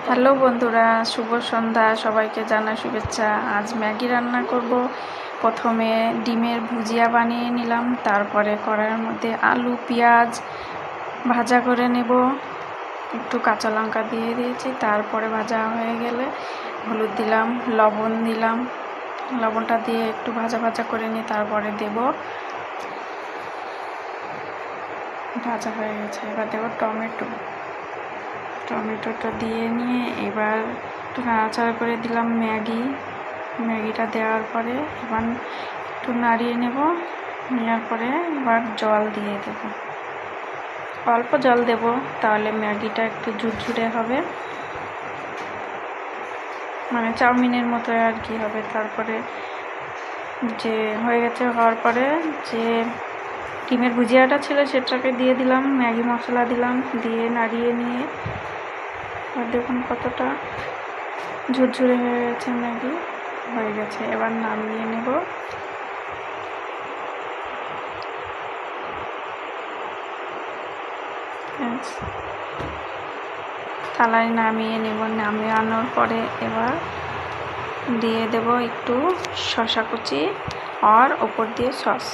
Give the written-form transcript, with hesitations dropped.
Hello বন্ধুরা, শুভ সন্ধ্যা। সবাইকে জানাই শুভেচ্ছা। আজ ম্যাগি রান্না করব। প্রথমে ডিমের ভুজিয়া বানিয়ে নিলাম, তারপরে কড়াইয়ের মধ্যে আলু পেঁয়াজ ভাজা করে নেব, একটু কাঁচা লঙ্কা দিয়ে দিয়েছি। তারপরে ভাজা হয়ে গেলে হলুদ দিলাম, লবণ দিলাম, লবণটা দিয়ে একটু ভাজা ভাজা করে নিয়ে তারপরে দেব। ভাজা হয়ে গেছে, এবার দেব টমেটোটা দিয়ে নিয়ে এবার একটু নাড়াচাড়া করে দিলাম ম্যাগিটা দেওয়ার পরে এবার একটু নাড়িয়ে নেওয়ার পরে এবার জল দিয়ে দেব, অল্প জল দেব, তাহলে ম্যাগিটা একটু ঝুরঝুরে হবে, মানে চাউমিনের মতো আর কি হবে। তারপরে যে হয়ে গেছে, হওয়ার পরে যে ডিমের ভুজিয়াটা ছিল সেটাকে দিয়ে দিলাম, ম্যাগি মশলা দিলাম, দিয়ে নাড়িয়ে নিয়ে আর দেখুন কতটা ঝুরঝুরে হয়ে গেছে, ম্যাগি হয়ে গেছে। এবার নামিয়ে নেব। থালায় নামিয়ে নেব। নামানোর পরে এবার দিয়ে দেব একটু শসা কুচি আর ওপর দিয়ে সস।